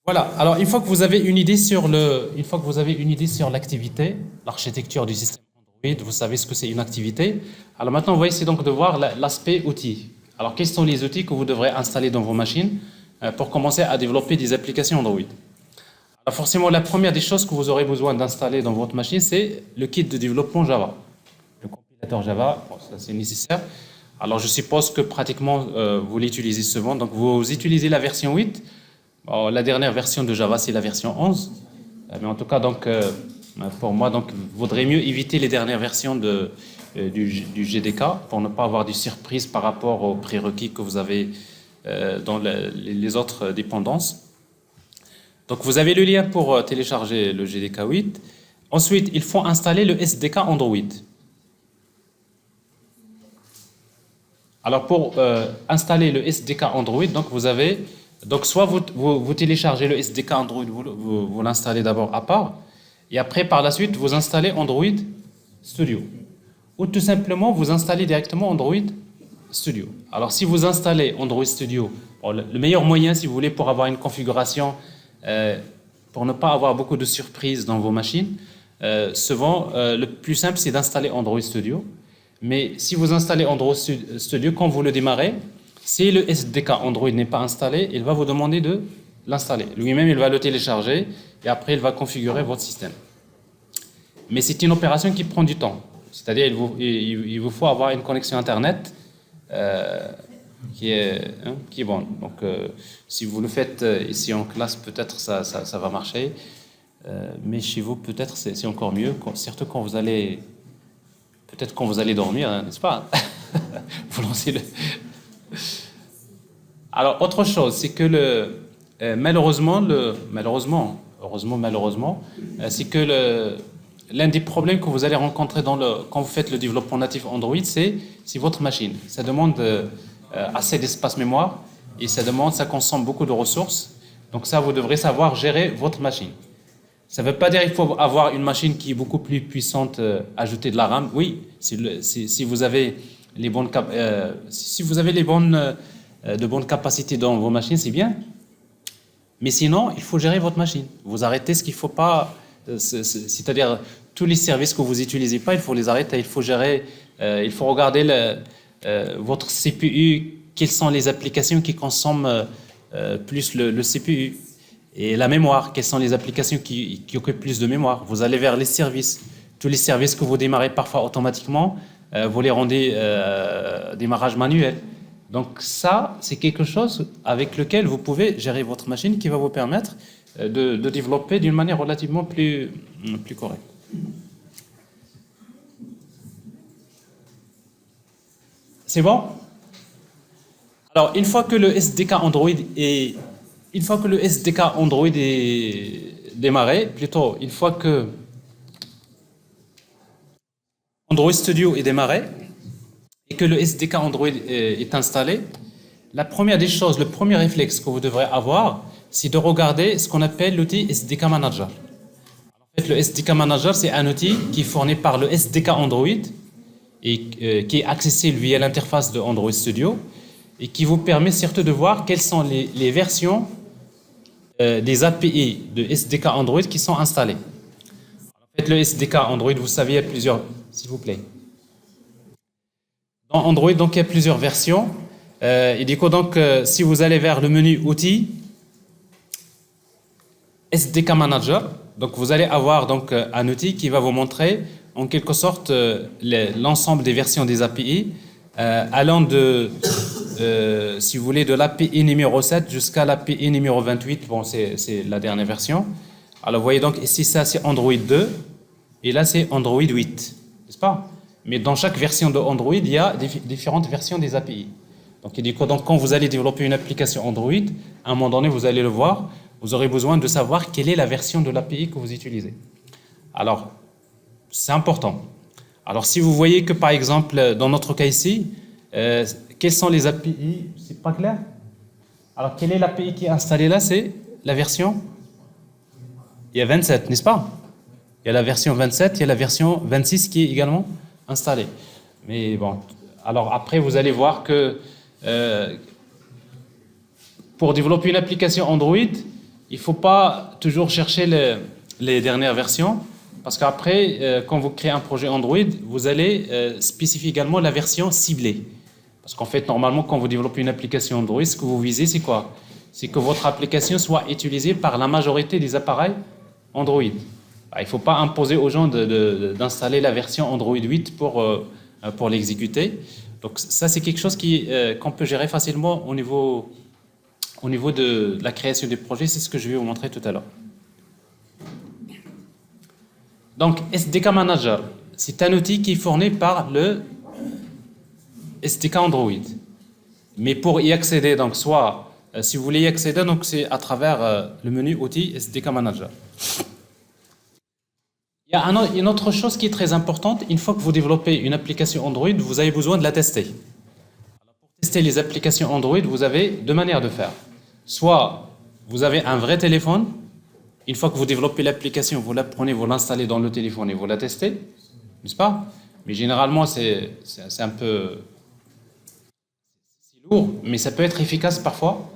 Voilà. Alors, une fois que vous avez une idée sur une fois que vous avez une idée sur l'activité, l'architecture du système Android, vous savez ce que c'est une activité. Alors maintenant, on va essayer donc de voir l'aspect outils. Alors, quels sont les outils que vous devrez installer dans vos machines pour commencer à développer des applications Android? Alors, forcément, la première des choses que vous aurez besoin d'installer dans votre machine, c'est le kit de développement Java. Le compilateur Java, bon, ça c'est nécessaire. Alors, je suppose que pratiquement vous l'utilisez souvent. Donc, vous utilisez la version 8. Bon, la dernière version de Java, c'est la version 11. Mais en tout cas, donc, pour moi, donc, vaudrait mieux éviter les dernières versions du GDK pour ne pas avoir de surprise par rapport aux prérequis que vous avez dans les autres dépendances. Donc, vous avez le lien pour télécharger le GDK 8. Ensuite, il faut installer le SDK Android. Alors, pour installer le SDK Android, donc vous avez soit vous téléchargez le SDK Android, vous l'installez d'abord à part, et après, par la suite, vous installez Android Studio. Ou tout simplement, vous installez directement Android Studio. Alors, si vous installez Android Studio, bon, le meilleur moyen, si vous voulez, pour avoir une configuration, pour ne pas avoir beaucoup de surprises dans vos machines, souvent, le plus simple, c'est d'installer Android Studio. Mais si vous installez Android Studio, quand vous le démarrez, si le SDK Android n'est pas installé, il va vous demander de l'installer. Lui-même, il va le télécharger et après, il va configurer votre système. Mais c'est une opération qui prend du temps. C'est-à-dire il vous faut avoir une connexion Internet qui est bonne. Donc, si vous le faites ici en classe, peut-être ça va marcher. Mais chez vous, peut-être c'est encore mieux, surtout quand vous allez... Peut-être quand vous allez dormir, hein, n'est-ce pas? Vous lancez le... Alors, autre chose, c'est que malheureusement, c'est que l'un des problèmes que vous allez rencontrer quand vous faites le développement natif Android, c'est votre machine. Ça demande assez d'espace mémoire et ça consomme beaucoup de ressources. Donc ça, vous devrez savoir gérer votre machine. Ça ne veut pas dire qu'il faut avoir une machine qui est beaucoup plus puissante, ajouter de la RAM. Oui, si vous avez les bonnes, si vous avez de bonnes capacités dans vos machines, c'est bien. Mais sinon, il faut gérer votre machine. Vous arrêtez ce qu'il ne faut pas, c'est-à-dire tous les services que vous n'utilisez pas, il faut les arrêter. Il faut gérer, il faut regarder votre CPU, quelles sont les applications qui consomment plus le CPU. Et la mémoire, quelles sont les applications qui occupent plus de mémoire? Vous allez vers les services. Tous les services que vous démarrez parfois automatiquement, vous les rendez démarrage manuel. Donc ça, c'est quelque chose avec lequel vous pouvez gérer votre machine qui va vous permettre de développer d'une manière relativement plus correcte. C'est bon? Alors, une fois que le SDK Android est démarré, plutôt une fois que Android Studio est démarré et que le SDK Android est installé, la première des choses, le premier réflexe que vous devrez avoir, c'est de regarder ce qu'on appelle l'outil SDK Manager. En fait, le SDK Manager, c'est un outil qui est fourni par le SDK Android et qui est accessible via l'interface de Android Studio et qui vous permet surtout de voir quelles sont les versions des API de SDK Android qui sont installées. En fait, le SDK Android, vous savez, il y a plusieurs... S'il vous plaît. Dans Android, donc, il y a plusieurs versions. Et du coup, donc, si vous allez vers le menu Outils, SDK Manager, donc vous allez avoir donc, un outil qui va vous montrer en quelque sorte l'ensemble des versions des API, allant de... si vous voulez, de l'API numéro 7 jusqu'à l'API numéro 28. Bon, c'est la dernière version. Alors, vous voyez donc ici, ça, c'est Android 2. Et là, c'est Android 8. N'est-ce pas? Mais dans chaque version de Android, il y a différentes versions des API. Donc, quand vous allez développer une application Android, à un moment donné, vous allez le voir, vous aurez besoin de savoir quelle est la version de l'API que vous utilisez. Alors, c'est important. Alors, si vous voyez que, par exemple, dans notre cas ici, quelles sont les API? C'est pas clair? Alors, quelle est l'API qui est installée là? C'est la version? Il y a 27, n'est-ce pas? Il y a la version 27, il y a la version 26 qui est également installée. Mais bon, alors après, vous allez voir que pour développer une application Android, il ne faut pas toujours chercher les dernières versions, parce qu'après, quand vous créez un projet Android, vous allez spécifier également la version ciblée. Parce qu'en fait, normalement, quand vous développez une application Android, ce que vous visez, c'est quoi? C'est que votre application soit utilisée par la majorité des appareils Android. Il ne faut pas imposer aux gens d'installer la version Android 8 pour l'exécuter. Donc ça, c'est quelque chose qu'on peut gérer facilement au niveau de la création du projet. C'est ce que je vais vous montrer tout à l'heure. Donc SDK Manager, c'est un outil qui est fourni par le SDK Android. Mais pour y accéder, donc soit si vous voulez y accéder, donc c'est à travers le menu outils SDK Manager. Il y a une autre chose qui est très importante. Une fois que vous développez une application Android, vous avez besoin de la tester. Alors, pour tester les applications Android, vous avez deux manières de faire. Soit vous avez un vrai téléphone. Une fois que vous développez l'application, vous la prenez, vous l'installez dans le téléphone et vous la testez, n'est-ce pas? Mais généralement, c'est un peu lourd, mais ça peut être efficace parfois.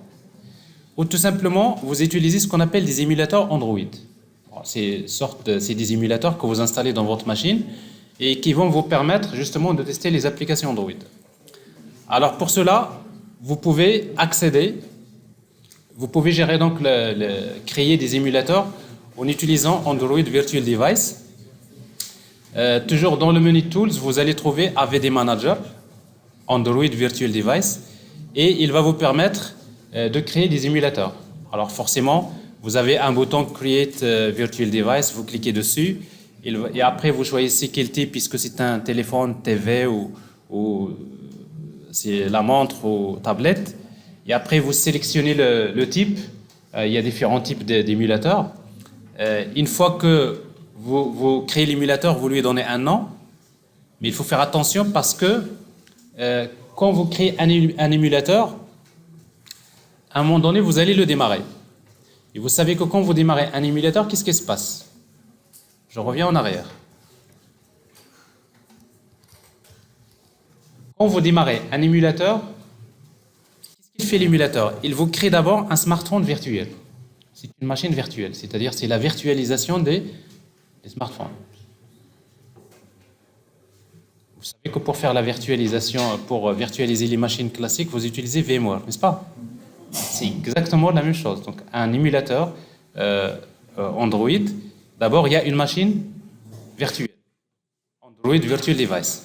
Ou tout simplement, vous utilisez ce qu'on appelle des émulateurs Android. C'est des émulateurs que vous installez dans votre machine et qui vont vous permettre justement de tester les applications Android. Alors pour cela, vous pouvez accéder, vous pouvez gérer donc créer des émulateurs en utilisant Android Virtual Device. Toujours dans le menu Tools, vous allez trouver AVD Manager, Android Virtual Device, et il va vous permettre de créer des émulateurs. Alors forcément, vous avez un bouton Create Virtual Device, vous cliquez dessus, et après vous choisissez quel type, puisque c'est un téléphone, TV ou c'est la montre ou tablette. Et après vous sélectionnez le type. Il y a différents types d'émulateurs. Une fois que vous créez l'émulateur, vous lui donnez un nom, mais il faut faire attention parce que quand vous créez un émulateur, à un moment donné, vous allez le démarrer. Et vous savez que quand vous démarrez un émulateur, qu'est-ce qui se passe? Je reviens en arrière. Quand vous démarrez un émulateur, qu'est-ce qu'il fait l'émulateur? Il vous crée d'abord un smartphone virtuel. C'est une machine virtuelle, c'est-à-dire c'est la virtualisation des smartphones. Vous savez que pour faire la virtualisation, pour virtualiser les machines classiques, vous utilisez VMware, n'est-ce pas? C'est exactement la même chose. Donc, un émulateur Android, d'abord, il y a une machine virtuelle. Android Virtual Device.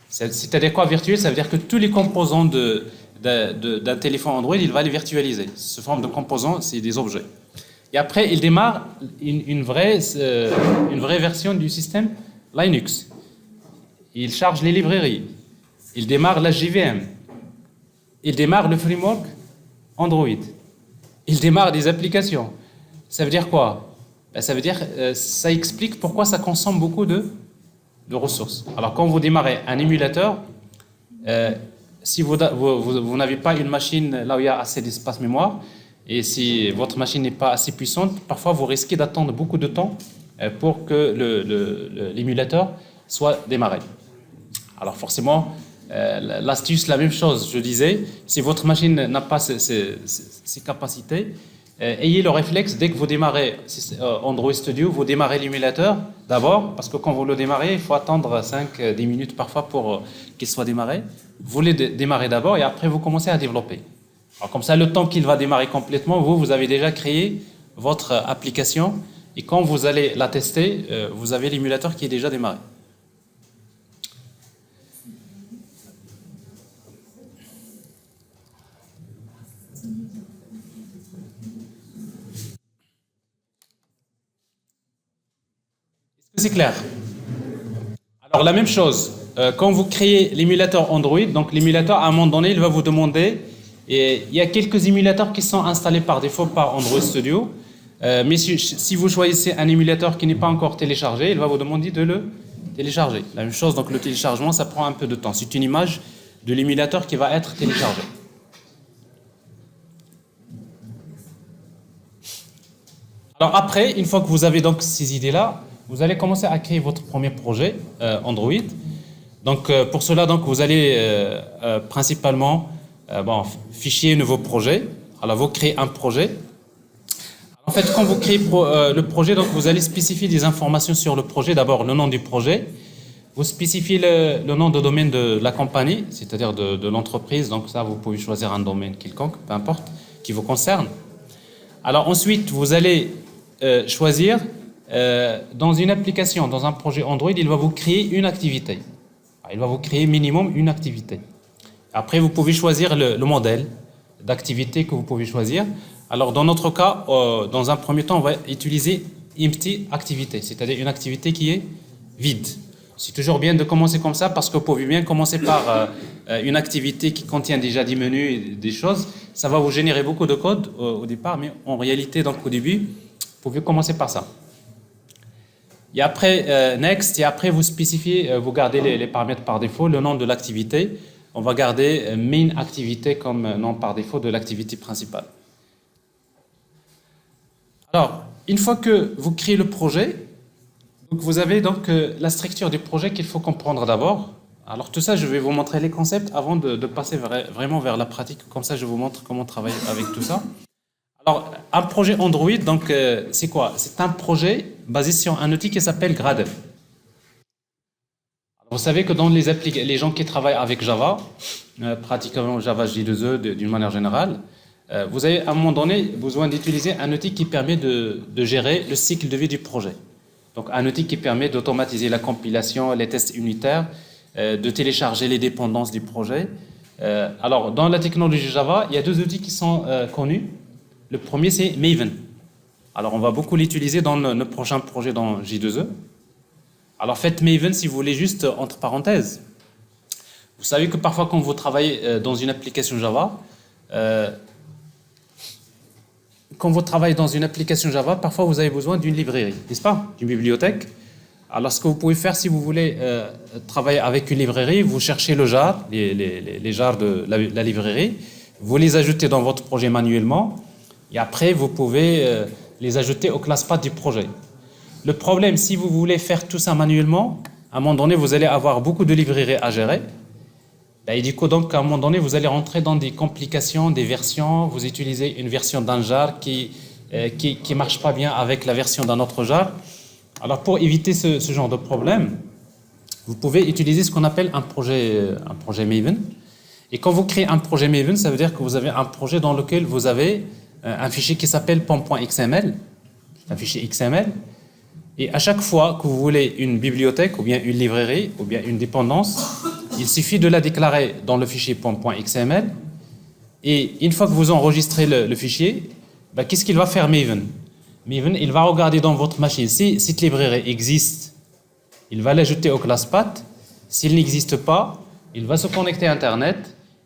C'est-à-dire quoi virtuel? Ça veut dire que tous les composants d'un téléphone Android, il va les virtualiser. Sous forme de composants, c'est des objets. Et après, il démarre une vraie version du système Linux. Il charge les librairies. Il démarre la JVM. Il démarre le framework Android. Il démarre des applications. Ça veut dire quoi? Ça veut dire, ça explique pourquoi ça consomme beaucoup de ressources. Alors quand vous démarrez un émulateur, si vous n'avez pas une machine là où il y a assez d'espace mémoire, et si votre machine n'est pas assez puissante, parfois vous risquez d'attendre beaucoup de temps pour que l'émulateur soit démarré. Alors forcément, l'astuce, la même chose, je disais, si votre machine n'a pas ces capacités, ayez le réflexe, dès que vous démarrez Android Studio, vous démarrez l'émulateur d'abord, parce que quand vous le démarrez, il faut attendre 5-10 minutes parfois pour qu'il soit démarré. Vous le démarrez d'abord et après vous commencez à développer. Alors comme ça, le temps qu'il va démarrer complètement, vous avez déjà créé votre application et quand vous allez la tester, vous avez l'émulateur qui est déjà démarré. C'est clair. Alors la même chose, quand vous créez l'émulateur Android, donc l'émulateur à un moment donné, il va vous demander, et il y a quelques émulateurs qui sont installés par défaut par Android Studio, mais si vous choisissez un émulateur qui n'est pas encore téléchargé, il va vous demander de le télécharger. La même chose, donc le téléchargement, ça prend un peu de temps. C'est une image de l'émulateur qui va être téléchargé. Alors après, une fois que vous avez donc ces idées-là, vous allez commencer à créer votre premier projet Android. Donc pour cela, donc, vous allez principalement fichier nouveau projet. Alors vous créez un projet En fait, quand vous créez le projet, donc vous allez spécifier des informations sur le projet. D'abord, le nom du projet. Vous spécifiez le nom de domaine de la compagnie, c'est-à-dire de l'entreprise. Donc ça, vous pouvez choisir un domaine quelconque, peu importe, qui vous concerne. Alors ensuite, vous allez choisir dans une application, dans un projet Android, il va vous créer une activité. Il va vous créer minimum une activité. Après, vous pouvez choisir le modèle d'activité que vous pouvez choisir. Alors, dans notre cas, dans un premier temps, on va utiliser empty activité, c'est-à-dire une activité qui est vide. C'est toujours bien de commencer comme ça parce que vous pouvez bien commencer par une activité qui contient déjà des menus et des choses. Ça va vous générer beaucoup de code au départ, mais en réalité, donc au début, vous pouvez commencer par ça. Et après, next, et après vous spécifiez, vous gardez les paramètres par défaut, le nom de l'activité. On va garder main activité comme nom par défaut de l'activité principale. Alors, une fois que vous créez le projet, donc vous avez donc la structure du projet qu'il faut comprendre d'abord. Alors tout ça, je vais vous montrer les concepts avant de passer vraiment vers la pratique. Comme ça, je vous montre comment travailler avec tout ça. Alors, un projet Android, donc c'est quoi? C'est un projet basé sur un outil qui s'appelle Gradle. Vous savez que dans les gens qui travaillent avec Java, pratiquement Java J2E d'une manière générale, vous avez à un moment donné besoin d'utiliser un outil qui permet de gérer le cycle de vie du projet. Donc un outil qui permet d'automatiser la compilation, les tests unitaires, de télécharger les dépendances du projet. Alors dans la technologie Java, il y a deux outils qui sont connus. Le premier c'est Maven. Alors on va beaucoup l'utiliser dans le prochain projet dans J2E. Alors faites Maven si vous voulez juste entre parenthèses. Vous savez que parfois quand vous travaillez dans une application Java, parfois vous avez besoin d'une librairie, n'est-ce pas? D'une bibliothèque. Alors ce que vous pouvez faire si vous voulez travailler avec une librairie, vous cherchez le jar, les jars de la librairie, vous les ajoutez dans votre projet manuellement et après vous pouvez les ajouter aux classes path du projet. Le problème, si vous voulez faire tout ça manuellement, à un moment donné, vous allez avoir beaucoup de librairies à gérer. Et du coup, donc, à un moment donné, vous allez rentrer dans des complications, des versions. Vous utilisez une version d'un jar qui marche pas bien avec la version d'un autre jar. Alors, pour éviter ce genre de problème, vous pouvez utiliser ce qu'on appelle un projet Maven. Et quand vous créez un projet Maven, ça veut dire que vous avez un projet dans lequel vous avez un fichier qui s'appelle pom.xml, un fichier XML. Et à chaque fois que vous voulez une bibliothèque, ou bien une librairie, ou bien une dépendance, il suffit de la déclarer dans le fichier pom.xml. Et une fois que vous enregistrez le fichier, qu'est-ce qu'il va faire Maven? Maven, il va regarder dans votre machine si cette librairie existe, il va l'ajouter aux classes path. S'il n'existe pas, il va se connecter à Internet,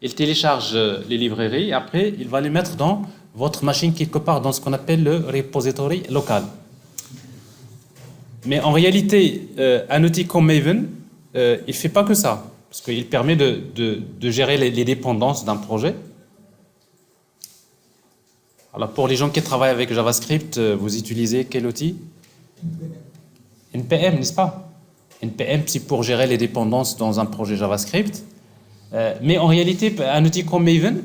il télécharge les librairies, et après, il va les mettre dans votre machine quelque part dans ce qu'on appelle le repository local. Mais en réalité, un outil comme Maven, il ne fait pas que ça, parce qu'il permet de gérer les dépendances d'un projet. Alors pour les gens qui travaillent avec JavaScript, vous utilisez quel outil? NPM, n'est-ce pas? NPM, c'est pour gérer les dépendances dans un projet JavaScript. Mais en réalité, un outil comme Maven,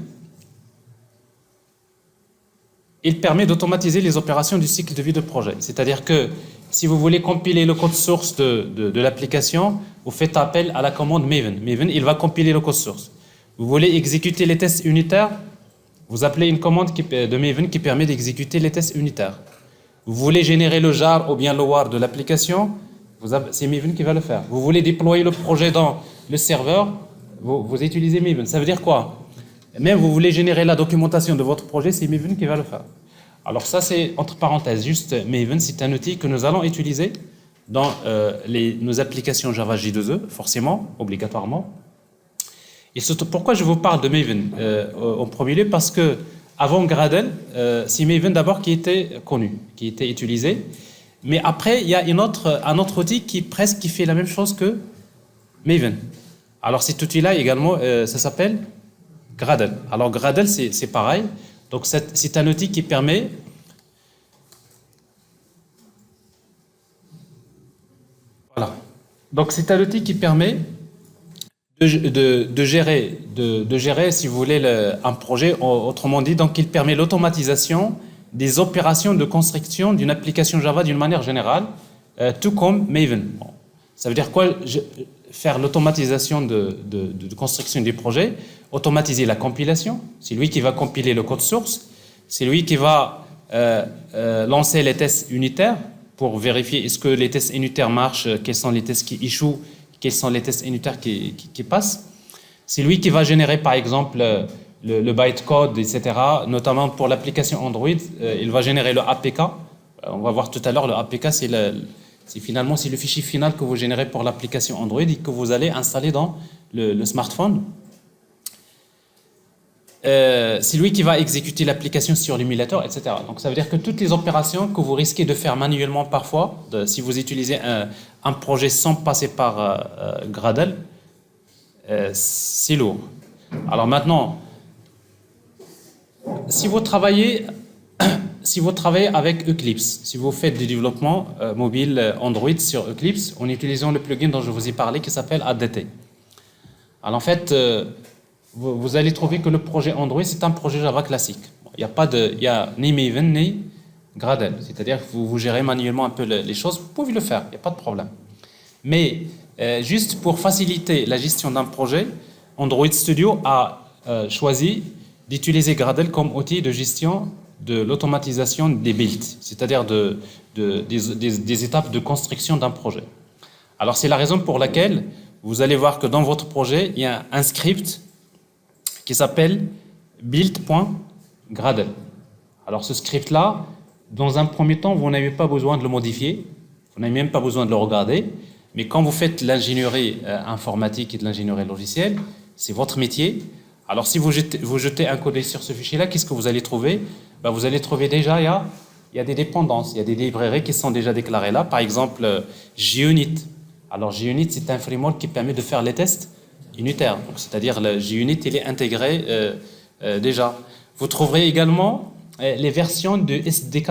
il permet d'automatiser les opérations du cycle de vie de projet. C'est-à-dire que si vous voulez compiler le code source de l'application, vous faites appel à la commande Maven. Maven, il va compiler le code source. Vous voulez exécuter les tests unitaires, vous appelez une commande de Maven qui permet d'exécuter les tests unitaires. Vous voulez générer le jar ou bien le war de l'application, c'est Maven qui va le faire. Vous voulez déployer le projet dans le serveur, vous utilisez Maven. Ça veut dire quoi? Même vous voulez générer la documentation de votre projet, c'est Maven qui va le faire. Alors ça, c'est entre parenthèses, juste Maven, c'est un outil que nous allons utiliser dans nos applications Java J2E, forcément, obligatoirement. Et surtout, pourquoi je vous parle de Maven en premier lieu? Parce que avant Gradle, c'est Maven d'abord qui était connu, qui était utilisé. Mais après, il y a un autre outil qui fait la même chose que Maven. Alors cet outil-là également, ça s'appelle Gradle. Alors Gradle, c'est pareil. Donc c'est un outil qui permet Donc c'est un outil qui permet de gérer, si vous voulez, un projet. Autrement dit, donc il permet l'automatisation des opérations de construction d'une application Java d'une manière générale, tout comme Maven. Bon. Ça veut dire quoi? Faire l'automatisation de construction du projet, automatiser la compilation, c'est lui qui va compiler le code source, c'est lui qui va lancer les tests unitaires pour vérifier est-ce que les tests unitaires marchent, quels sont les tests qui échouent, quels sont les tests unitaires qui passent. C'est lui qui va générer par exemple le bytecode, etc. Notamment pour l'application Android, il va générer le APK. On va voir tout à l'heure, le APK finalement c'est le fichier final que vous générez pour l'application Android et que vous allez installer dans le smartphone. C'est lui qui va exécuter l'application sur l'émulateur, etc. Donc ça veut dire que toutes les opérations que vous risquez de faire manuellement parfois, si vous utilisez un projet sans passer par Gradle, c'est lourd. Alors maintenant, si vous travaillez avec Eclipse, si vous faites du développement mobile Android sur Eclipse en utilisant le plugin dont je vous ai parlé qui s'appelle ADT. Alors en fait, vous allez trouver que le projet Android, c'est un projet Java classique. Il n'y a ni Maven ni Gradle. C'est-à-dire que vous gérez manuellement un peu les choses, vous pouvez le faire, il n'y a pas de problème. Mais juste pour faciliter la gestion d'un projet, Android Studio a choisi d'utiliser Gradle comme outil de gestion de l'automatisation des builds, c'est-à-dire des étapes de construction d'un projet. Alors c'est la raison pour laquelle vous allez voir que dans votre projet, il y a un script qui s'appelle build.gradle. Alors ce script-là, dans un premier temps, vous n'avez pas besoin de le modifier, vous n'avez même pas besoin de le regarder, mais quand vous faites l'ingénierie informatique et de l'ingénierie logicielle, c'est votre métier. Alors si vous jetez un code sur ce fichier-là, qu'est-ce que vous allez trouver? Vous allez trouver déjà, il y a des dépendances, il y a des librairies qui sont déjà déclarées là, par exemple JUnit. Alors JUnit, c'est un framework qui permet de faire les tests unitaires, c'est-à-dire le JUnit, il est intégré déjà. Vous trouverez également les versions de SDK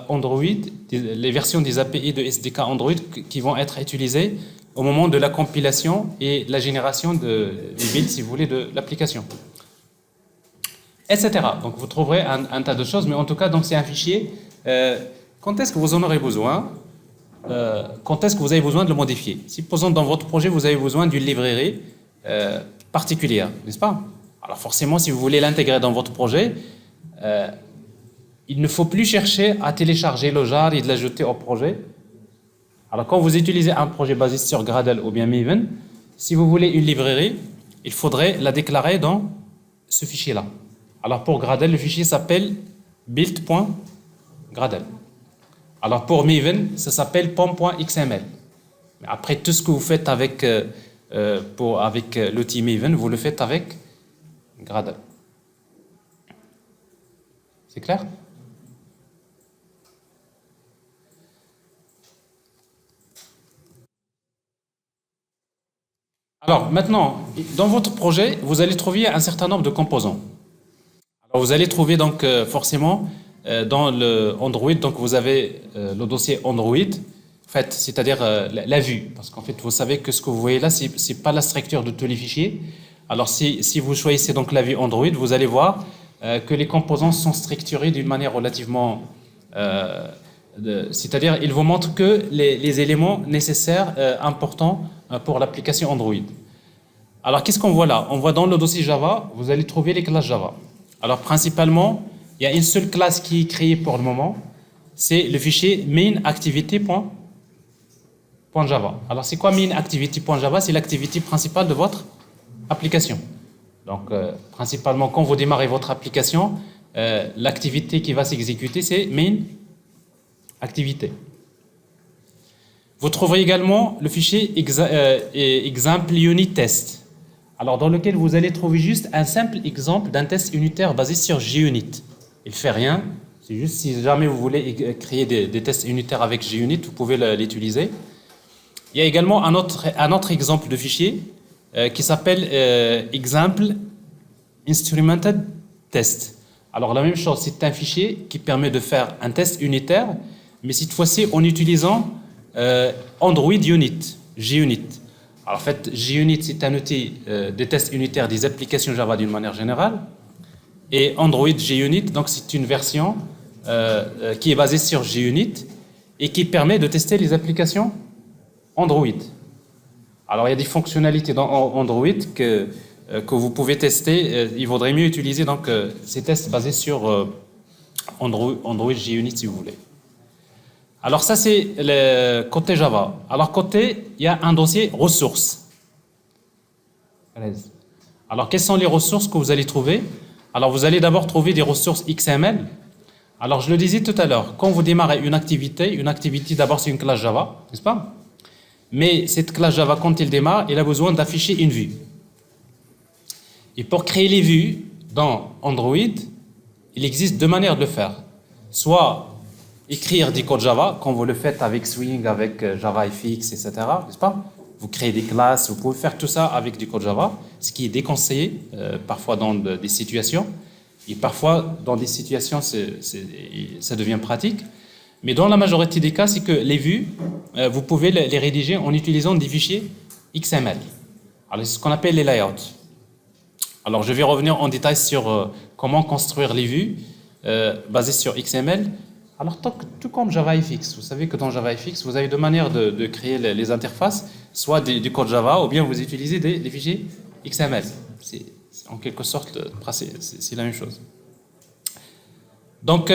Android, les versions des API de SDK Android qui vont être utilisées au moment de la compilation et la génération des builds, si vous voulez, de l'application, etc. Donc vous trouverez un tas de choses, mais en tout cas, c'est un fichier. Quand est-ce que vous en aurez besoin? Quand est-ce que vous avez besoin de le modifier? Supposons dans votre projet, vous avez besoin d'une librairie particulière, n'est-ce pas? Alors forcément, si vous voulez l'intégrer dans votre projet, il ne faut plus chercher à télécharger le jar et de l'ajouter au projet. Alors quand vous utilisez un projet basé sur Gradle ou bien Maven, si vous voulez une librairie, il faudrait la déclarer dans ce fichier-là. Alors pour Gradle, le fichier s'appelle build.gradle. Alors pour Maven, ça s'appelle pom.xml. Mais après, tout ce que vous faites avec l'outil Maven, vous le faites avec Gradle. C'est clair? Alors maintenant, dans votre projet, vous allez trouver un certain nombre de composants. Alors, vous allez trouver donc forcément dans le Android, donc vous avez le dossier Android, en fait, c'est-à-dire la vue, parce qu'en fait vous savez que ce que vous voyez là, c'est pas la structure de tous les fichiers. Alors si vous choisissez donc la vue Android, vous allez voir que les composants sont structurés d'une manière relativement, c'est-à-dire ils vous montrent que les éléments nécessaires, importants pour l'application Android. Alors qu'est-ce qu'on voit là? On voit dans le dossier Java, vous allez trouver les classes Java. Alors principalement, il y a une seule classe qui est créée pour le moment, c'est le fichier mainActivity.java. Alors c'est quoi mainActivity.java? C'est l'activité principale de votre application. Donc principalement quand vous démarrez votre application, l'activité qui va s'exécuter c'est mainActivity. Vous trouverez également le fichier example unit test. Alors dans lequel vous allez trouver juste un simple exemple d'un test unitaire basé sur JUnit. Il ne fait rien, c'est juste si jamais vous voulez créer des tests unitaires avec JUnit, vous pouvez l'utiliser. Il y a également un autre exemple de fichier qui s'appelle example instrumented test. Alors la même chose, c'est un fichier qui permet de faire un test unitaire, mais cette fois-ci en utilisant Android Unit, JUnit. Alors en fait, JUnit, c'est un outil de test unitaire des applications Java d'une manière générale. Et Android JUnit, donc c'est une version qui est basé sur JUnit et qui permet de tester les applications Android. Alors, il y a des fonctionnalités dans Android que vous pouvez tester. Il vaudrait mieux utiliser donc, ces tests basés sur Android JUnit si vous voulez. Alors, ça, c'est le côté Java. Alors, côté, il y a un dossier ressources. Alors, quelles sont les ressources que vous allez trouver? Alors, vous allez d'abord trouver des ressources XML. Alors, je le disais tout à l'heure, quand vous démarrez une activité d'abord, c'est une classe Java, n'est-ce pas? Mais cette classe Java, quand elle démarre, elle a besoin d'afficher une vue. Et pour créer les vues dans Android, il existe deux manières de le faire. Soit écrire des codes Java, comme vous le faites avec Swing, avec JavaFX, etc., n'est-ce pas? Vous créez des classes, vous pouvez faire tout ça avec du code Java, ce qui est déconseillé parfois dans des situations. Et parfois, dans des situations, ça devient pratique. Mais dans la majorité des cas, c'est que les vues, vous pouvez les rédiger en utilisant des fichiers XML. Alors, c'est ce qu'on appelle les layouts. Alors, je vais revenir en détail sur comment construire les vues basées sur XML. Alors, tout comme JavaFX, vous savez que dans JavaFX, vous avez deux manières de créer les interfaces, soit du code Java, ou bien vous utilisez des fichiers XML. C'est en quelque sorte, c'est la même chose. Donc,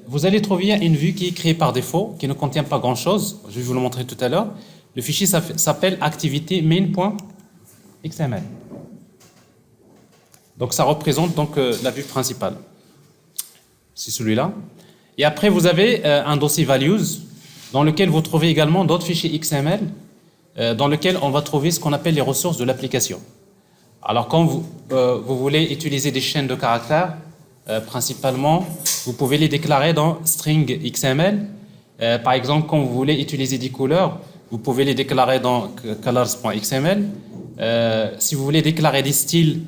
vous allez trouver une vue qui est créée par défaut, qui ne contient pas grand-chose. Je vais vous le montrer tout à l'heure. Le fichier s'appelle activity main.xml. Donc, ça représente donc la vue principale. C'est celui-là. Et après, vous avez un dossier values dans lequel vous trouvez également d'autres fichiers XML dans lequel on va trouver ce qu'on appelle les ressources de l'application. Alors, quand vous voulez utiliser des chaînes de caractères, principalement, vous pouvez les déclarer dans string XML. Par exemple, quand vous voulez utiliser des couleurs, vous pouvez les déclarer dans colors.xml. Si vous voulez déclarer des styles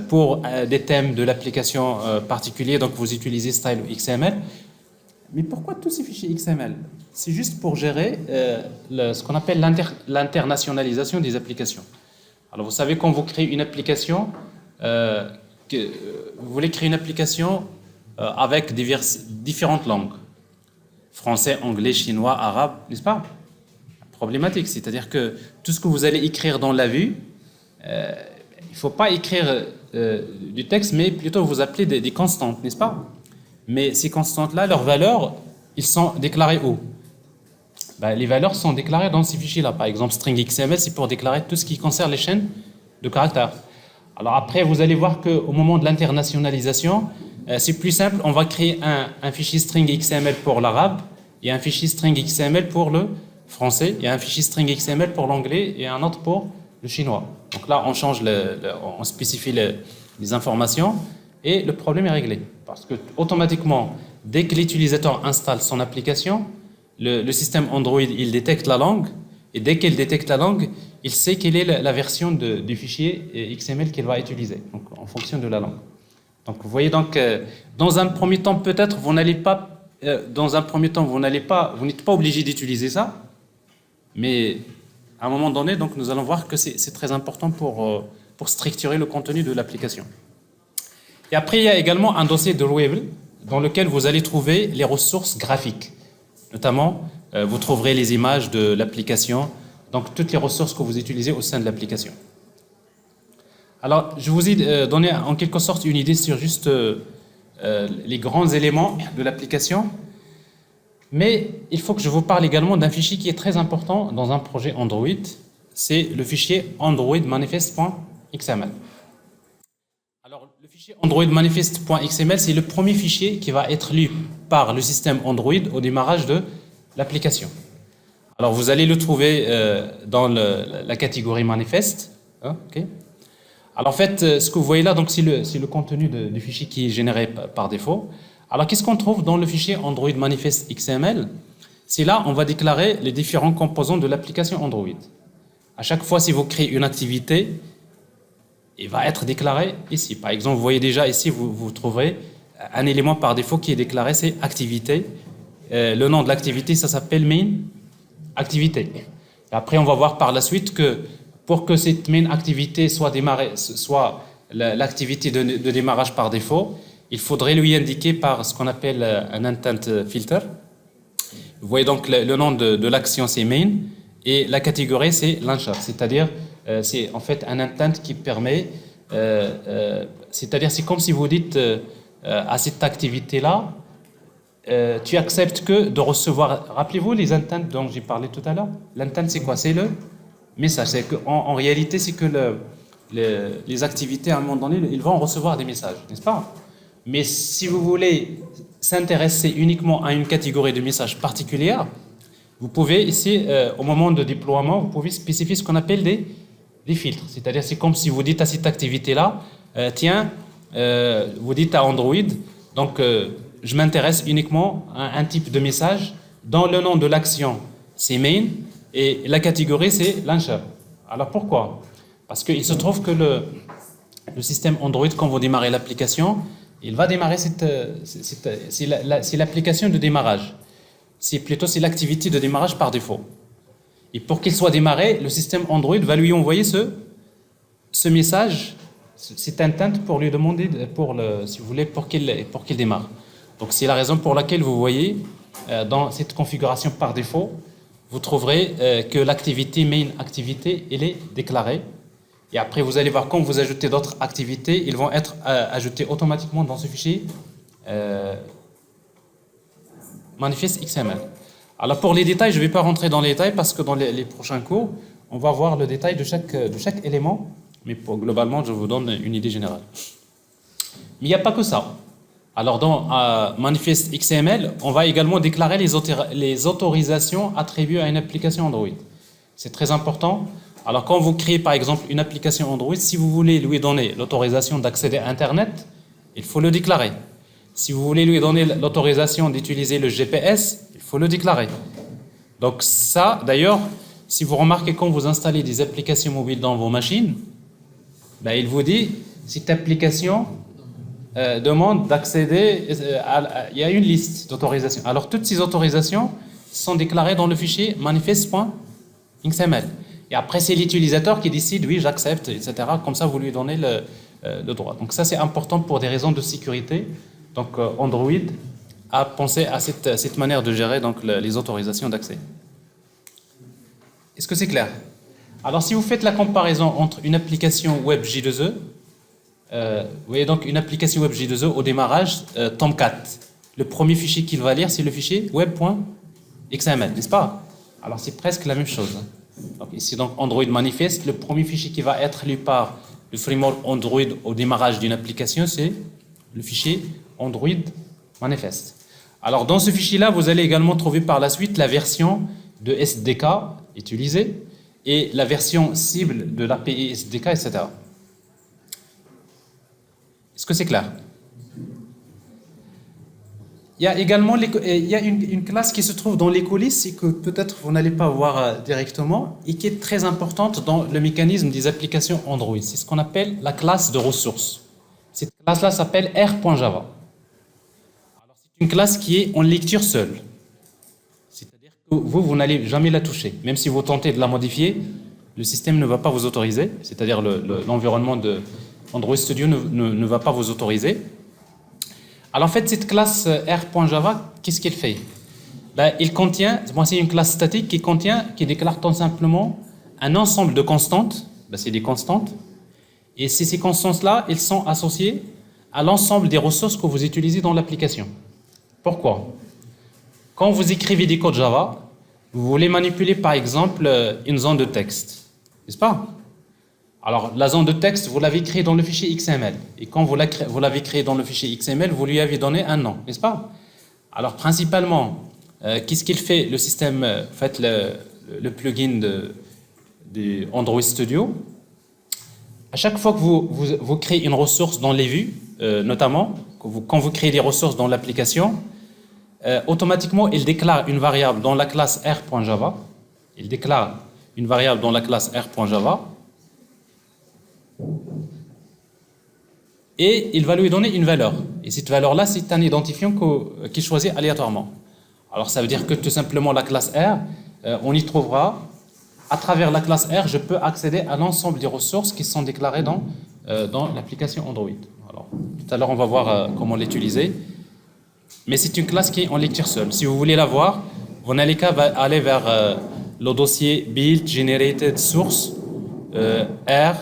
pour des thèmes de l'application particulier, donc vous utilisez style XML. Mais pourquoi tous ces fichiers XML? C'est juste pour gérer ce qu'on appelle l'internationalisation des applications. Alors, vous savez, quand vous créez une application, vous voulez créer une application avec différentes langues. Français, anglais, chinois, arabe, n'est-ce pas? Problématique, c'est-à-dire que tout ce que vous allez écrire dans la vue, il ne faut pas écrire du texte, mais plutôt vous appeler des constantes, n'est-ce pas? Mais ces constantes-là, leurs valeurs, ils sont déclarées où? Les valeurs sont déclarées dans ces fichiers-là. Par exemple, string XML, c'est pour déclarer tout ce qui concerne les chaînes de caractères. Alors après, vous allez voir qu'au moment de l'internationalisation, c'est plus simple. On va créer un fichier string XML pour l'arabe et un fichier string XML pour le français et un fichier string XML pour l'anglais et un autre pour le chinois. Donc là, on change, on spécifie les informations et le problème est réglé. Parce que automatiquement, dès que l'utilisateur installe son application, le système Android, il détecte la langue et dès qu'il détecte la langue, il sait quelle est la version du fichier XML qu'il va utiliser, donc en fonction de la langue. Donc vous voyez donc, dans un premier temps peut-être vous n'êtes pas obligé d'utiliser ça, mais à un moment donné, donc nous allons voir que c'est très important pour structurer le contenu de l'application. Et après il y a également un dossier Drawable dans lequel vous allez trouver les ressources graphiques, notamment vous trouverez les images de l'application. Donc, toutes les ressources que vous utilisez au sein de l'application. Alors, je vous ai donné en quelque sorte une idée sur juste les grands éléments de l'application. Mais il faut que je vous parle également d'un fichier qui est très important dans un projet Android. C'est le fichier Android manifest.xml. Alors, le fichier Android manifest.xml, c'est le premier fichier qui va être lu par le système Android au démarrage de l'application. Alors, vous allez le trouver dans la catégorie manifeste. Hein, okay. Alors, en fait, ce que vous voyez là, donc, c'est le contenu du fichier qui est généré par défaut. Alors, qu'est-ce qu'on trouve dans le fichier Android manifest XML? C'est là, on va déclarer les différents composants de l'application Android. À chaque fois, si vous créez une activité, il va être déclaré ici. Par exemple, vous voyez déjà ici, vous trouverez un élément par défaut qui est déclaré, c'est activité. Le nom de l'activité, ça s'appelle main activité. Et après, on va voir par la suite que pour que cette main activité soit démarrée, soit l'activité de démarrage par défaut, il faudrait lui indiquer par ce qu'on appelle un intent filter. Vous voyez donc le nom de l'action, c'est main, et la catégorie, c'est launcher, c'est-à-dire c'est en fait un intent qui permet, c'est-à-dire c'est comme si vous dites à cette activité-là, tu acceptes que de recevoir. Rappelez-vous les intents dont j'ai parlé tout à l'heure. L'intent, c'est quoi? C'est le message. C'est que en réalité, c'est que les activités à un moment donné, ils vont recevoir des messages, n'est-ce pas? Mais si vous voulez s'intéresser uniquement à une catégorie de messages particulière, vous pouvez ici, au moment de déploiement, vous pouvez spécifier ce qu'on appelle des filtres. C'est-à-dire, c'est comme si vous dites à cette activité-là, tiens, vous dites à Android, donc je m'intéresse uniquement à un type de message dont le nom de l'action, c'est main, et la catégorie, c'est launcher. Alors pourquoi? Parce qu'il se trouve que le système Android, quand vous démarrez l'application, il va démarrer c'est l'application de démarrage. C'est l'activité de démarrage par défaut. Et pour qu'il soit démarré, le système Android va lui envoyer ce message, cet intent pour lui demander, si vous voulez, pour qu'il démarre. Donc c'est la raison pour laquelle vous voyez dans cette configuration par défaut, vous trouverez que l'activité main activité, elle est déclarée. Et après, vous allez voir, quand vous ajoutez d'autres activités, ils vont être ajoutés automatiquement dans ce fichier manifeste XML. Alors pour les détails, je ne vais pas rentrer dans les détails parce que dans les prochains cours, on va voir le détail de chaque élément. Mais globalement, je vous donne une idée générale. Mais il n'y a pas que ça. Alors dans manifeste XML, on va également déclarer les autorisations attribuées à une application Android. C'est très important. Alors quand vous créez par exemple une application Android, si vous voulez lui donner l'autorisation d'accéder à Internet, il faut le déclarer. Si vous voulez lui donner l'autorisation d'utiliser le GPS, il faut le déclarer. Donc ça, d'ailleurs, si vous remarquez quand vous installez des applications mobiles dans vos machines, ben, il vous dit, cette application demande d'accéder, il y a une liste d'autorisations. Alors toutes ces autorisations sont déclarées dans le fichier manifeste.xml. Et après, c'est l'utilisateur qui décide, oui, j'accepte, etc. Comme ça, vous lui donnez le droit. Donc ça, c'est important pour des raisons de sécurité. Donc Android a pensé à cette manière de gérer donc, les autorisations d'accès. Est-ce que c'est clair? Alors si vous faites la comparaison entre une application web J2E, vous voyez donc une application web J2E au démarrage, Tomcat, le premier fichier qu'il va lire, c'est le fichier web.xml, n'est-ce pas? Alors c'est presque la même chose. Donc, ici donc Android Manifest, le premier fichier qui va être lu par le framework Android au démarrage d'une application, c'est le fichier Android Manifest. Alors dans ce fichier-là, vous allez également trouver par la suite la version de SDK utilisée et la version cible de l'API SDK, etc. Est-ce que c'est clair? Il y a également une classe qui se trouve dans les coulisses et que peut-être vous n'allez pas voir directement et qui est très importante dans le mécanisme des applications Android. C'est ce qu'on appelle la classe de ressources. Cette classe-là s'appelle R.java. Alors c'est une classe qui est en lecture seule. C'est-à-dire que vous n'allez jamais la toucher. Même si vous tentez de la modifier, le système ne va pas vous autoriser. C'est-à-dire l'environnement de Android Studio ne va pas vous autoriser. Alors en fait, cette classe R.java, qu'est-ce qu'elle fait? Il contient, c'est une classe statique qui déclare tout simplement un ensemble de constantes, c'est des constantes, et ces constantes-là, elles sont associées à l'ensemble des ressources que vous utilisez dans l'application. Pourquoi? Quand vous écrivez des codes Java, vous voulez manipuler par exemple une zone de texte, n'est-ce pas? Alors, la zone de texte, vous l'avez créée dans le fichier XML. Et quand vous l'avez créée dans le fichier XML, vous lui avez donné un nom, n'est-ce pas? Alors, principalement, qu'est-ce qu'il fait le système, le plugin de Android Studio? À chaque fois que vous créez une ressource dans les vues, notamment, quand vous créez des ressources dans l'application, automatiquement, il déclare une variable dans la classe R.java. Il déclare une variable dans la classe R.java. Et il va lui donner une valeur. Et cette valeur-là, c'est un identifiant qu'il choisit aléatoirement. Alors ça veut dire que tout simplement la classe R, on y trouvera, à travers la classe R, je peux accéder à l'ensemble des ressources qui sont déclarées dans l'application Android. Alors Tout à l'heure, on va voir comment l'utiliser. Mais c'est une classe qui est en lecture seule. Si vous voulez la voir, vous n'allez qu'à aller vers le dossier build generated source R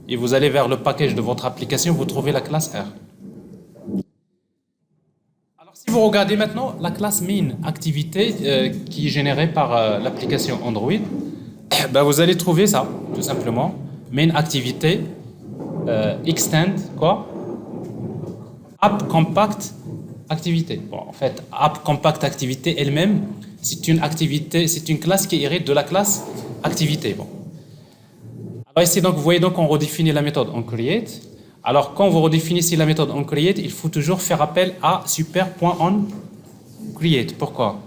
et vous allez vers le package de votre application, vous trouvez la classe R. Alors si vous regardez maintenant la classe main activité qui est générée par l'application Android, ben, vous allez trouver ça tout simplement. Main activité extend quoi? App compact activité. Bon, en fait, app compact activité elle-même, c'est une activité, c'est une classe qui hérite de la classe activité. Bon. Alors ici, donc, vous voyez donc on redéfinit la méthode onCreate. Alors quand vous redéfinissez la méthode onCreate, il faut toujours faire appel à super.onCreate. Pourquoi?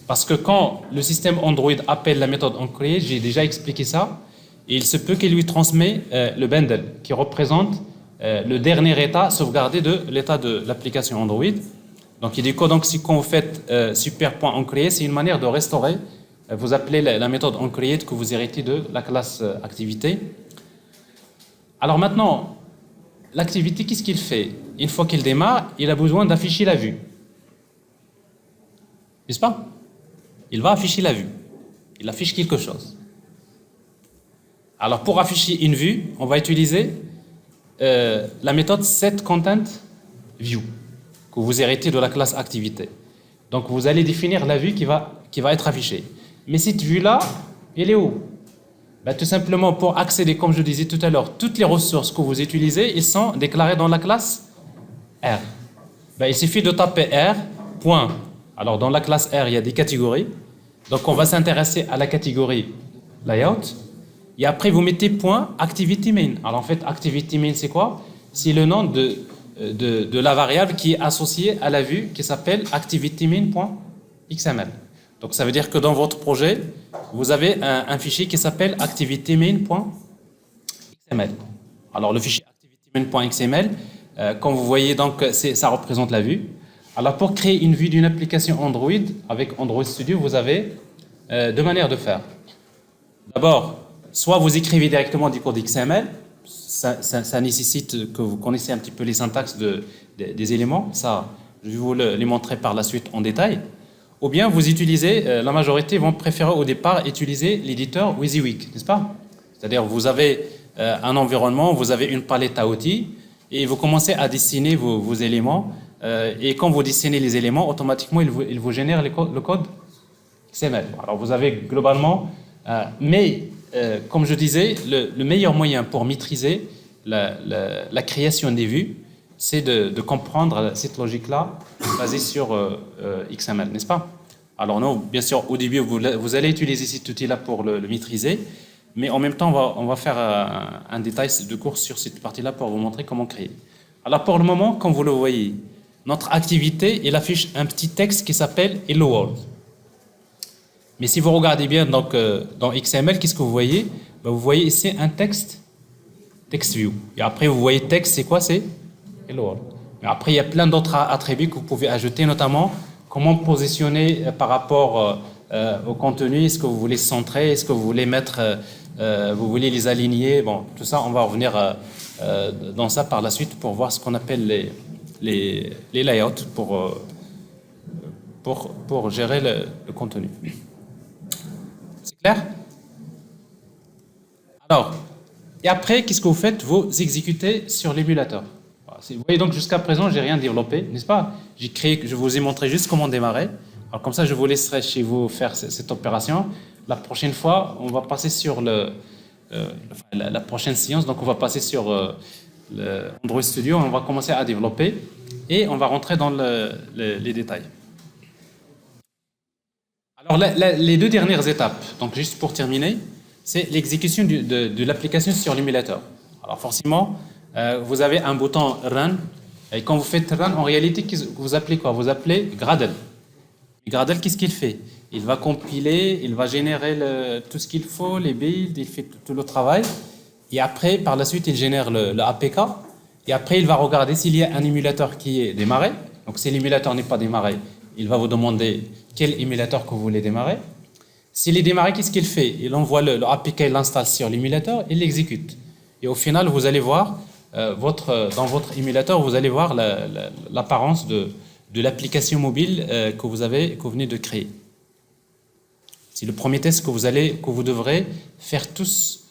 Parce que quand le système Android appelle la méthode onCreate, j'ai déjà expliqué ça, et il se peut qu'il lui transmet le bundle qui représente le dernier état sauvegardé de l'état de l'application Android. Donc, il dit quoi? Donc, si quand vous faites super.onCreate, c'est une manière de restaurer. Vous appelez la méthode onCreate que vous héritez de la classe activité. Alors maintenant, l'activité, qu'est-ce qu'il fait? Une fois qu'il démarre, il a besoin d'afficher la vue. N'est-ce pas? Il va afficher la vue. Il affiche quelque chose. Alors, pour afficher une vue, on va utiliser la méthode setContentView que vous héritez de la classe activité. Donc, vous allez définir la vue qui va être affichée. Mais cette vue-là, elle est où? Ben, tout simplement, pour accéder, comme je disais tout à l'heure, toutes les ressources que vous utilisez, elles sont déclarées dans la classe R. Ben, il suffit de taper R, point. Alors, dans la classe R, il y a des catégories. Donc, on va s'intéresser à la catégorie Layout. Et après, vous mettez point Activity Main. Alors, en fait, Activity Main, c'est quoi? C'est le nom de la variable qui est associée à la vue qui s'appelle ActivityMain.xml. Donc, ça veut dire que dans votre projet, vous avez un fichier qui s'appelle ActivityMain.xml. Alors, le fichier ActivityMain.xml, comme vous voyez, donc, ça représente la vue. Alors, pour créer une vue d'une application Android avec Android Studio, vous avez deux manières de faire. D'abord, soit vous écrivez directement du code XML, ça nécessite que vous connaissiez un petit peu les syntaxes des éléments, ça, je vais vous les montrer par la suite en détail, ou bien vous utilisez, la majorité vont préférer au départ utiliser l'éditeur WYSIWYG, n'est-ce pas? C'est-à-dire vous avez un environnement, vous avez une palette à outils, et vous commencez à dessiner vos éléments, et quand vous dessinez les éléments, automatiquement il vous génère le code XML. Alors vous avez globalement, comme je disais, le meilleur moyen pour maîtriser la création des vues, c'est de comprendre cette logique-là basée sur XML, n'est-ce pas? Alors non, bien sûr, au début, vous allez utiliser cet outil-là pour le maîtriser, mais en même temps, on va faire un détail de cours sur cette partie-là pour vous montrer comment créer. Alors pour le moment, comme vous le voyez, notre activité, elle affiche un petit texte qui s'appelle Hello World. Mais si vous regardez bien donc, dans XML, qu'est-ce que vous voyez? Ben, vous voyez ici un texte view. Et après, vous voyez texte, c'est quoi? C'est Hello World. Mais après, il y a plein d'autres attributs que vous pouvez ajouter, notamment comment positionner par rapport au contenu. Est-ce que vous voulez centrer? Est-ce que vous voulez vous voulez les aligner? Bon, tout ça, on va revenir dans ça par la suite pour voir ce qu'on appelle les layouts pour gérer le contenu. C'est clair? Alors, et après, qu'est-ce que vous faites? Vous exécutez sur l'émulateur. Vous voyez donc jusqu'à présent, j'ai rien développé, n'est-ce pas? Je vous ai montré juste comment démarrer. Alors comme ça, je vous laisserai chez vous faire cette opération. La prochaine fois, on va passer sur la prochaine séance. Donc on va passer sur le Android Studio. On va commencer à développer et on va rentrer dans les détails. Alors les deux dernières étapes, donc juste pour terminer, c'est l'exécution de l'application sur l'émulateur. Alors forcément, vous avez un bouton Run, et quand vous faites Run, en réalité, vous appelez quoi? Vous appelez Gradle. Et Gradle, qu'est-ce qu'il fait? Il va compiler, il va générer tout ce qu'il faut, les builds, il fait tout le travail, et après, par la suite, il génère le APK, et après, il va regarder s'il y a un émulateur qui est démarré. Donc si l'émulateur n'est pas démarré, il va vous demander quel émulateur que vous voulez démarrer. S'il est démarré, qu'est-ce qu'il fait? Il envoie le APK, il l'installe sur l'émulateur et l'exécute. Et au final, vous allez voir dans votre émulateur, vous allez voir l'apparence de l'application mobile que vous venez de créer. C'est le premier test que vous devrez faire tous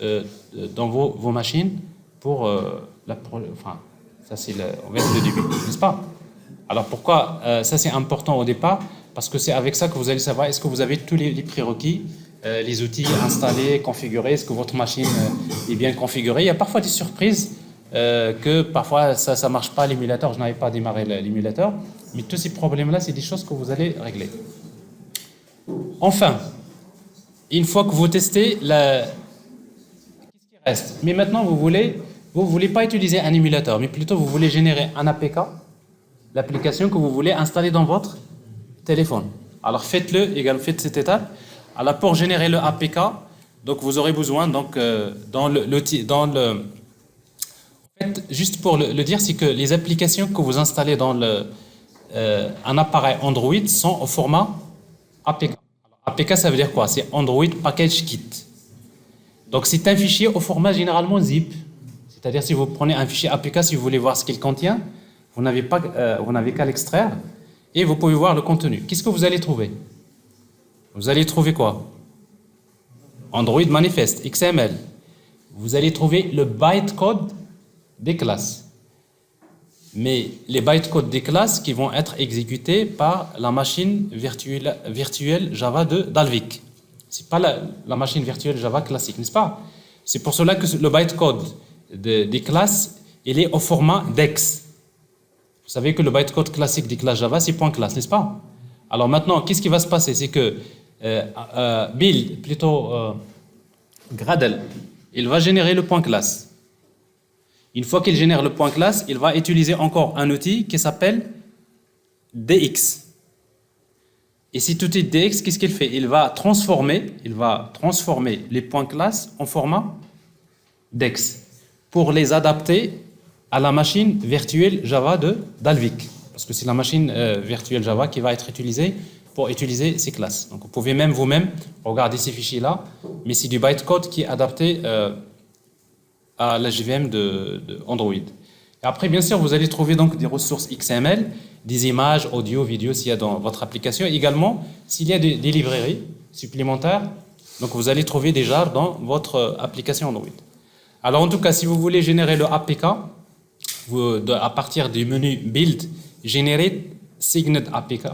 dans vos machines pour enfin, ça c'est on va dire le début, n'est-ce pas? Alors pourquoi ça c'est important au départ? Parce que c'est avec ça que vous allez savoir est-ce que vous avez tous les prérequis, les outils installés, configurés, est-ce que votre machine est bien configurée. Il y a parfois des surprises que parfois ça ne marche pas l'émulateur, je n'avais pas démarré l'émulateur, mais tous ces problèmes-là, c'est des choses que vous allez régler. Enfin, une fois que vous testez, qu'est-ce qui reste? Mais maintenant, vous voulez pas utiliser un émulateur, mais plutôt vous voulez générer un APK, l'application que vous voulez installer dans votre téléphone. Alors faites-le, également faites cette étape. Alors pour générer le APK, donc vous aurez besoin donc en fait, juste pour le dire, c'est que les applications que vous installez dans un appareil Android sont au format APK. Alors, APK, ça veut dire quoi? C'est Android Package Kit. Donc c'est un fichier au format généralement zip. C'est-à-dire si vous prenez un fichier APK, si vous voulez voir ce qu'il contient, vous n'avez qu'à l'extraire et vous pouvez voir le contenu. Qu'est-ce que vous allez trouver? Vous allez trouver quoi? Android Manifest, XML. Vous allez trouver le bytecode des classes. Mais les bytecodes des classes qui vont être exécutés par la machine virtuelle Java d'Alvik. Ce n'est pas la machine virtuelle Java classique, n'est-ce pas? C'est pour cela que le bytecode des classes, il est au format DEX. Vous savez que le bytecode classique des classes Java, c'est .class, n'est-ce pas? Alors maintenant, qu'est-ce qui va se passer? C'est que Gradle, il va générer le .class. Une fois qu'il génère le .class, il va utiliser encore un outil qui s'appelle DX. Et cet outil DX, qu'est-ce qu'il fait? Il va transformer les .class en format DEX pour les adapter à la machine virtuelle Java d'Alvik. Parce que c'est la machine virtuelle Java qui va être utilisée pour utiliser ces classes. Donc vous pouvez même vous-même regarder ces fichiers-là, mais c'est du bytecode qui est adapté à la JVM de Android. Et après, bien sûr, vous allez trouver donc des ressources XML, des images, audio, vidéo s'il y a dans votre application. Également, s'il y a des librairies supplémentaires, donc vous allez trouver déjà dans votre application Android. Alors en tout cas, si vous voulez générer le APK, à partir du menu Build, générer Signed APK,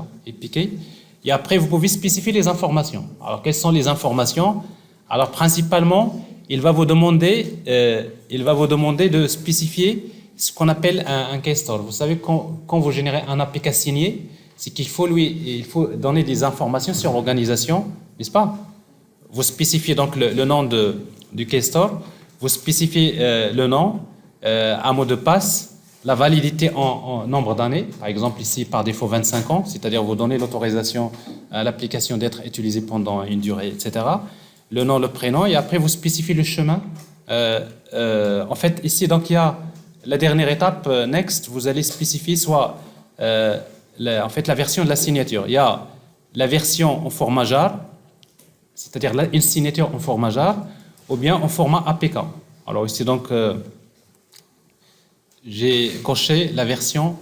et après vous pouvez spécifier les informations. Alors quelles sont les informations? Alors principalement, il va vous demander de spécifier ce qu'on appelle un key store. Vous savez, quand vous générez un APK signé, c'est qu'il faut donner des informations sur l'organisation, n'est-ce pas? Vous spécifiez donc le nom du key store, vous spécifiez le nom, un mot de passe, la validité en nombre d'années, par exemple ici par défaut 25 ans, c'est-à-dire vous donnez l'autorisation à l'application d'être utilisée pendant une durée, etc. Le nom, le prénom, et après vous spécifiez le chemin. En fait, ici, donc il y a la dernière étape, next, vous allez spécifier soit en fait, la version de la signature. Il y a la version en format jar, c'est-à-dire une signature en format jar, ou bien en format APK. Alors ici, donc, j'ai coché la version,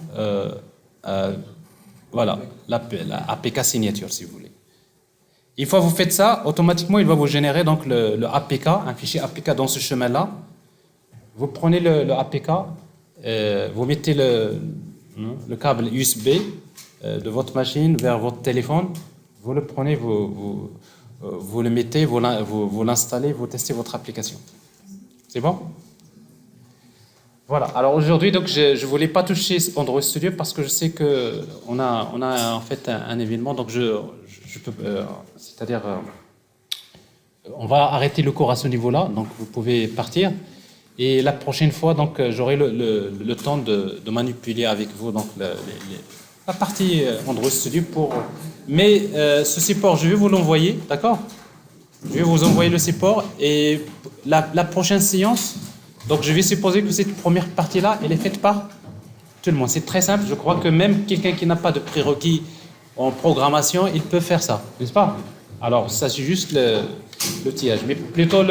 voilà, la APK signature, si vous voulez. Une fois que vous faites ça, automatiquement, il va vous générer donc le APK, un fichier APK dans ce chemin-là. Vous prenez le APK, vous mettez le câble USB de votre machine vers votre téléphone, vous le prenez, vous le mettez, vous l'installez, vous testez votre application. C'est bon? Voilà. Alors aujourd'hui, donc, je ne voulais pas toucher Android Studio parce que je sais qu'on a en fait un événement, donc je peux, c'est-à-dire, on va arrêter le cours à ce niveau-là, donc vous pouvez partir. Et la prochaine fois, donc, j'aurai le temps de manipuler avec vous donc la partie Android Studio mais ce support, je vais vous l'envoyer, d'accord? Je vais vous envoyer le support et la prochaine séance. Donc je vais supposer que cette première partie-là, elle est faite par tout le monde. C'est très simple. Je crois que même quelqu'un qui n'a pas de prérequis en programmation, il peut faire ça, n'est-ce pas? Alors ça c'est juste l'outillage, mais plutôt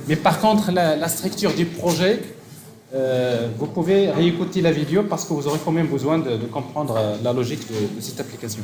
mais par contre la structure du projet, vous pouvez réécouter la vidéo parce que vous aurez quand même besoin de comprendre la logique de cette application.